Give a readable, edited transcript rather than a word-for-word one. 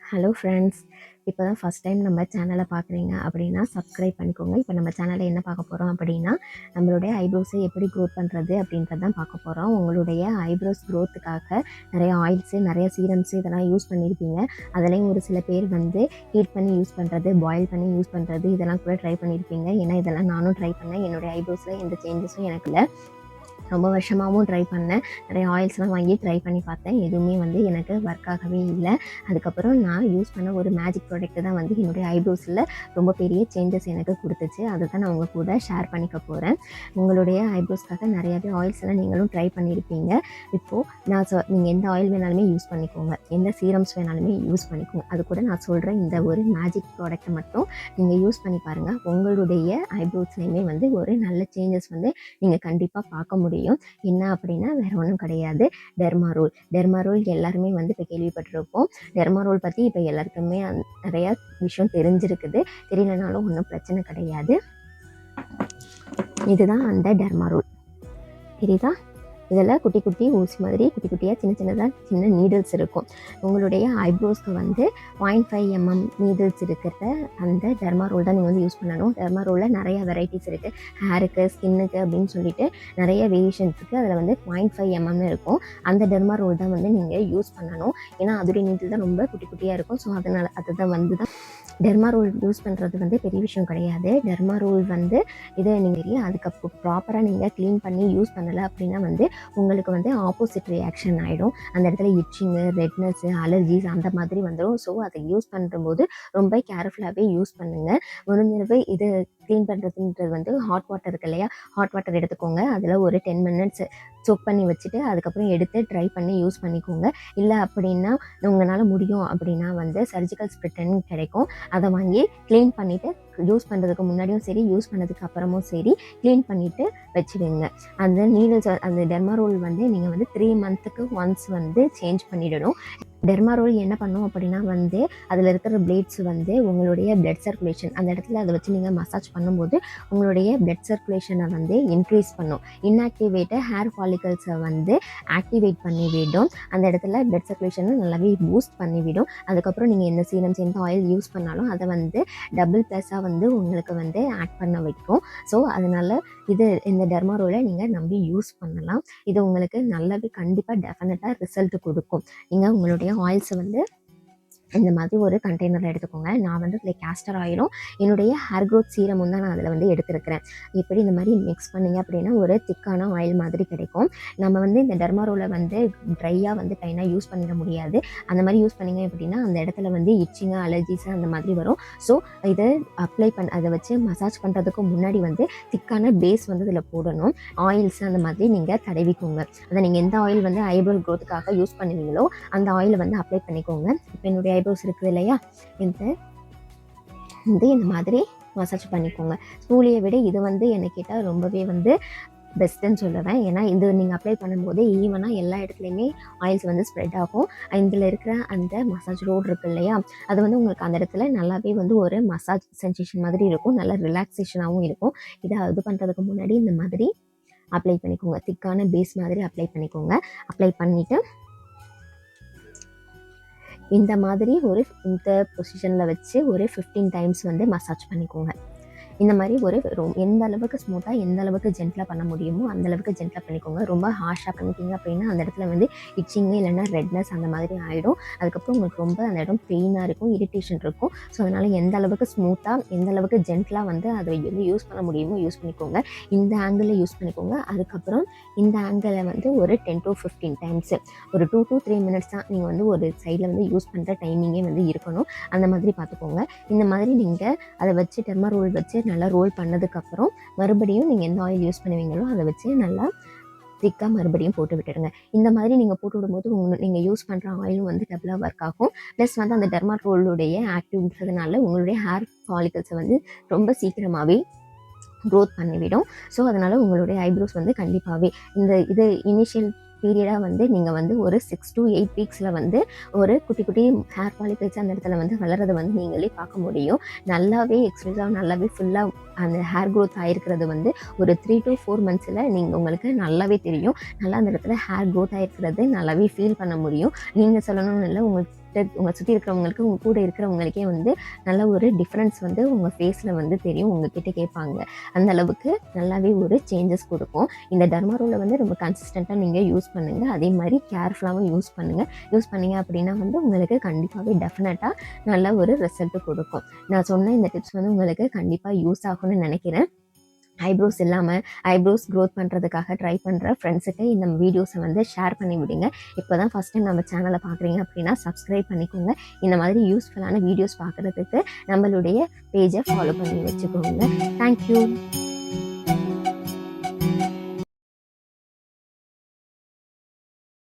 Hello friends, இப்போ தான் first time நம்ம சேனலை பார்க்குறீங்க அப்படின்னா சப்ஸ்கிரைப் பண்ணிக்கோங்க. இப்போ நம்ம சேனலில் என்ன பார்க்க போகிறோம் அப்படின்னா, நம்மளுடைய ஐப்ரோஸை எப்படி க்ரோத் பண்ணுறது அப்படின்றது தான் பார்க்க போகிறோம். உங்களுடைய ஐப்ரோஸ் க்ரோத்துக்காக நிறைய ஆயில்ஸு, நிறைய சீரம்ஸு இதெல்லாம் யூஸ் பண்ணியிருப்பீங்க. அதுலேயும் ஒரு சில பேர் வந்து ஹீட் பண்ணி யூஸ் பண்ணுறது, பாயில் பண்ணி யூஸ் பண்ணுறது இதெல்லாம் கூட ட்ரை பண்ணியிருப்பீங்க. ஏன்னா இதெல்லாம் நானும் ட்ரை பண்ணேன். என்னுடைய ஐப்ரோஸில் எந்த சேஞ்சஸும் எனக்கு இல்லை. ரொம்ப வருஷமாகவும் ட்ரை பண்ணேன். நிறைய ஆயில்ஸ்லாம் வாங்கி ட்ரை பண்ணி பார்த்தேன். எதுவுமே வந்து எனக்கு ஒர்க் ஆகவே இல்லை. அதுக்கப்புறம் நான் யூஸ் பண்ண ஒரு மேஜிக் ப்ராடக்ட் தான் வந்து என்னுடைய ஐப்ரோஸில் ரொம்ப பெரிய சேஞ்சஸ் எனக்கு கொடுத்துச்சு. அதை தான் நான் உங்கள் கூட ஷேர் பண்ணிக்க போகிறேன். உங்களுடைய ஐப்ரோஸ்க்காக நிறையாவே ஆயில்ஸ் எல்லாம் நீங்களும் ட்ரை பண்ணியிருப்பீங்க. இப்போது நான் நீங்கள் எந்த ஆயில் வேணாலுமே யூஸ் பண்ணிக்கோங்க, எந்த சீரம்ஸ் வேணாலுமே யூஸ் பண்ணிக்கோங்க. அது கூட நான் சொல்கிறேன் இந்த ஒரு மேஜிக் ப்ராடக்ட்டை மட்டும் நீங்கள் யூஸ் பண்ணி பாருங்கள். உங்களுடைய ஐப்ரோஸ்லேயுமே வந்து ஒரு நல்ல சேஞ்சஸ் வந்து நீங்கள் கண்டிப்பாக பார்க்க முடியும். என்ன அப்படின்னா வேற ஒன்றும் கிடையாது, டெர்மாரோல் எல்லாருமே வந்து இப்போ கேள்விப்பட்டிருப்போம். டெர்மாரோல் பற்றி இப்போ எல்லாருக்குமே நிறையா விஷயம் தெரிஞ்சிருக்குது. தெரியலனாலும் ஒன்றும் பிரச்சனை கிடையாது. இதுதான் அந்த டெர்மாரோல், தெரியுதா? இதில் குட்டி குட்டி ஊசி மாதிரி குட்டி குட்டியாக சின்ன நீடில்ஸ் இருக்கும். உங்களுடைய ஐப்ரோஸ்க்கு வந்து 0.5 mm நீடில்ஸ் இருக்கிற அந்த டெர்மாரோல் தான் நீங்கள் வந்து யூஸ் பண்ணணும். டெர்மாரோலில் நிறைய வெரைட்டிஸ் இருக்குது. ஹேருக்கு, ஸ்கின்னுக்கு அப்படின்னு சொல்லிட்டு நிறைய வேரியேஷன்ஸ் இருக்குது. அதில் வந்து 0.5 mm இருக்கும். அந்த டெர்மாரோல் தான் வந்து நீங்கள் யூஸ் பண்ணணும். ஏன்னா அதோடைய நீடில் தான் ரொம்ப குட்டி குட்டியாக இருக்கும். ஸோ அதனால் அதுதான் வந்து தான் டெர்மாரோல் யூஸ் பண்ணுறது வந்து பெரிய விஷயம் கிடையாது. டெர்மாரோல் வந்து இதை நீங்கள் அதுக்கு ப்ராப்பராக நீங்கள் க்ளீன் பண்ணி யூஸ் பண்ணலை அப்படின்னா வந்து உங்களுக்கு வந்து ஆப்போசிட் ரியாக்ஷன் ஆகிடும். அந்த இடத்துல இச்சிங்கு, ரெட்னஸ்ஸு, அலர்ஜிஸ் அந்த மாதிரி வந்துடும். ஸோ அதை யூஸ் பண்ணும்போது ரொம்ப கேர்ஃபுல்லாகவே யூஸ் பண்ணுங்கள். முடிஞ்சளவு இது க்ளீன் பண்ணுறதுன்றது வந்து ஹாட் வாட்டர் இருக்கு இல்லையா, ஹாட் வாட்டர் எடுத்துக்கோங்க. அதில் ஒரு 10 minutes சொக் பண்ணி வச்சுட்டு அதுக்கப்புறம் எடுத்து ட்ரை பண்ணி யூஸ் பண்ணிக்கோங்க. இல்லை அப்படின்னா உங்களால் முடியும் அப்படின்னா வந்து சர்ஜிக்கல் ஸ்ப்ரிட்டன் கிடைக்கும். அதை வாங்கி க்ளீன் பண்ணிவிட்டு யூஸ் பண்ணுறதுக்கு முன்னாடியும் சரி, யூஸ் பண்ணதுக்கு அப்புறமும் சரி க்ளீன் பண்ணிவிட்டு வச்சுடுங்க. அந்த நீடில்ஸ், அந்த டெர்மாரோல் வந்து நீங்கள் வந்து 3 months ஒன்ஸ் வந்து சேஞ்ச் பண்ணிடணும். டெர்மாரோல் என்ன பண்ணும் அப்படின்னா வந்து அதில் இருக்கிற பிளேட்ஸ் வந்து உங்களுடைய பிளட் சர்க்குலேஷன், அந்த இடத்துல அதை வச்சு நீங்கள் மசாஜ் பண்ணும்போது உங்களுடைய பிளட் சர்க்குலேஷனை வந்து இன்க்ரீஸ் பண்ணும். இன்ஆக்டிவேட்டட் ஹேர் ஃபாலிகல்ஸை வந்து ஆக்டிவேட் பண்ணிவிடும். அந்த இடத்துல பிளட் சர்க்குலேஷனை நல்லாவே பூஸ்ட் பண்ணிவிடும். அதுக்கப்புறம் நீங்கள் எந்த சீரம்ஸ், எந்த ஆயில் யூஸ் பண்ணாலும் அதை வந்து டபுள் ப்ளஸ்ஸாக வந்து உங்களுக்கு வந்து ஆட் பண்ண வைக்கும். ஸோ அதனால் இந்த டெர்மாரோலை நீங்கள் நம்பி யூஸ் பண்ணலாம். இது உங்களுக்கு நல்லாவே கண்டிப்பாக டெஃபினட்டாக ரிசல்ட் கொடுக்கும். நீங்கள் உங்களுடைய ஆயில்ஸை வந்து இந்த மாதிரி ஒரு கண்டெய்னரில் எடுத்துக்கோங்க. நான் வந்து இதில் கேஸ்டர் ஆயிலும் என்னுடைய ஹேர் க்ரோத் சீரமும் தான் நான் அதில் வந்து எடுத்துருக்கிறேன். இப்படி இந்த மாதிரி மிக்ஸ் பண்ணிங்க அப்படின்னா ஒரு திக்கான ஆயில் மாதிரி கிடைக்கும். நம்ம வந்து இந்த டெர்மாரோலை வந்து ட்ரையாக வந்து ப்ளைனாக யூஸ் பண்ணிட முடியாது. அந்த மாதிரி யூஸ் பண்ணிங்க அப்படின்னா அந்த இடத்துல வந்து இச்சிங்கு, அலர்ஜிஸு அந்த மாதிரி வரும். ஸோ இதை அதை வச்சு மசாஜ் பண்ணுறதுக்கு முன்னாடி வந்து திக்கான பேஸ் வந்து இதில் போடணும். ஆயில்ஸ் அந்த மாதிரி நீங்கள் தடவிக்கோங்க. அதை நீங்கள் எந்த ஆயில் வந்து ஐப்ரோ க்ரோத்துக்காக யூஸ் பண்ணுவீங்களோ அந்த ஆயிலை வந்து அப்ளை பண்ணிக்கோங்க. இப்போ என்னுடைய ஐப்ரோஸ் இருக்குது இல்லையா, இந்த மாதிரி மசாஜ் பண்ணிக்கோங்க. ஸ்பூலியை விட இது வந்து என்னை கேட்டால் ரொம்பவே வந்து பெஸ்ட்டுன்னு சொல்லுவேன். ஏன்னா இது நீங்கள் அப்ளை பண்ணும்போது ஈவனாக எல்லா இடத்துலையுமே ஆயில்ஸ் வந்து ஸ்ப்ரெட் ஆகும். இதில் இருக்கிற அந்த மசாஜ் ரோட் இருக்குது இல்லையா, அது வந்து உங்களுக்கு அந்த இடத்துல நல்லாவே வந்து ஒரு மசாஜ் சென்சேஷன் மாதிரி இருக்கும். நல்லா ரிலாக்ஸேஷனாகவும் இருக்கும். இதை இது பண்ணுறதுக்கு முன்னாடி இந்த மாதிரி அப்ளை பண்ணிக்கோங்க. திக்கான பேஸ் மாதிரி அப்ளை பண்ணிக்கோங்க. அப்ளை பண்ணிவிட்டு இந்த மாதிரி இந்த பொசிஷனில் வச்சு ஒரு 15 times வந்து மசாஜ் பண்ணிக்கோங்க. இந்த மாதிரி எந்த அளவுக்கு ஸ்மூத்தாக, எந்த அளவுக்கு ஜென்டலாக பண்ண முடியுமோ அந்த அளவுக்கு ஜென்டலாக பண்ணிக்கோங்க. ரொம்ப ஹார்ஷாக பண்ணிட்டீங்க அப்படின்னா அந்த இடத்துல வந்து இச்சிங்கு இல்லைன்னா ரெட்னஸ் அந்த மாதிரி ஆகிடும். அதுக்கப்புறம் உங்களுக்கு ரொம்ப அந்த இடம் பெயினாக இருக்கும், இரிட்டேஷன் இருக்கும். ஸோ அதனால் எந்த அளவுக்கு ஸ்மூத்தாக, எந்த அளவுக்கு ஜென்டலாக வந்து அதை வந்து யூஸ் பண்ண முடியுமோ யூஸ் பண்ணிக்கோங்க. இந்த ஆங்கிளில் யூஸ் பண்ணிக்கோங்க. அதுக்கப்புறம் இந்த ஆங்கிளில் வந்து ஒரு 10 to 15 times, ஒரு 2 to 3 minutes தான் நீங்கள் வந்து ஒரு சைடில் வந்து யூஸ் பண்ணுற டைமிங்கே வந்து இருக்கணும். அந்த மாதிரி பார்த்துக்கோங்க. இந்த மாதிரி நீங்கள் அதை வச்சு டெர்மாரோல் வச்சு நல்லா ரோல் பண்ணதுக்கப்புறம் மறுபடியும் நீங்கள் எந்த ஆயில் யூஸ் பண்ணுவீங்களோ அதை வச்சு நல்லா திக்காக மறுபடியும் போட்டு விட்டுருங்க. இந்த மாதிரி நீங்கள் போட்டு விடும்போது நீங்கள் யூஸ் பண்ணுற ஆயிலும் வந்து டபுளாக ஒர்க் ஆகும். ப்ளஸ் வந்து அந்த டெர்மாரோலுடைய ஆக்டிவ்ன்றதுனால உங்களுடைய ஹேர் ஃபாலிகல்ஸை வந்து ரொம்ப சீக்கிரமாகவே க்ரோத் பண்ணிவிடும். ஸோ அதனால் உங்களுடைய ஐப்ரோஸ் வந்து கண்டிப்பாகவே இது இனிஷியல் பீரியடாக வந்து நீங்கள் வந்து ஒரு 6 to 8 weeksல வந்து ஒரு குட்டி குட்டி ஹேர் ஃபாலிகல்ஸ் அந்த இடத்துல வந்து வளர்கிறத வந்து நீங்களே பார்க்க முடியும். நல்லாவே எக்ஸ்க்ளூசிவாக நல்லாவே ஃபுல்லாக அந்த ஹேர் க்ரோத் ஆகிருக்கிறது வந்து ஒரு 3 to 4 monthsல நீங்கள் உங்களுக்கு நல்லாவே தெரியும். நல்லா அந்த இடத்துல ஹேர் க்ரோத் ஆகிருக்கிறது நல்லாவே ஃபீல் பண்ண முடியும். நீங்கள் சொல்லணும்னு இல்லை, உங்களுக்கு உங்களை சுற்றி இருக்கிறவங்களுக்கு, உங்கள் கூட இருக்கிறவங்களுக்கே வந்து நல்ல ஒரு டிஃப்ரென்ஸ் வந்து உங்கள் ஃபேஸில் வந்து தெரியும். உங்ககிட்ட கேட்பாங்க. அந்த அளவுக்கு நல்லாவே ஒரு சேஞ்சஸ் கொடுக்கும். இந்த டர்மா ரோலை வந்து ரொம்ப கன்சிஸ்டண்ட்டாக நீங்கள் யூஸ் பண்ணுங்கள். அதே மாதிரி கேர்ஃபுல்லாகவும் யூஸ் பண்ணுங்கள். யூஸ் பண்ணீங்க அப்படின்னா வந்து உங்களுக்கு கண்டிப்பாகவே டெஃபினட்டாக நல்ல ஒரு ரிசல்ட் கொடுக்கும். நான் சொன்ன இந்த டிப்ஸ் வந்து உங்களுக்கு கண்டிப்பாக யூஸ் ஆகும்னு நினைக்கிறேன். ஐப்ரோஸ் இல்லாமல் ஐப்ரோஸ் க்ரோத் பண்ணுறதுக்காக ட்ரை பண்ணுற ஃப்ரெண்ட்ஸுக்கு இந்த வீடியோஸை வந்து ஷேர் பண்ணி விடுங்க. இப்போ தான் ஃபஸ்ட் டைம் நம்ம சேனலை பார்க்குறீங்க அப்படின்னா சப்ஸ்கிரைப் பண்ணிக்கோங்க. இந்த மாதிரி யூஸ்ஃபுல்லான வீடியோஸ் பார்க்குறதுக்கு நம்மளுடைய பேஜை ஃபாலோ பண்ணி வச்சுக்கோங்க. தேங்க்யூ.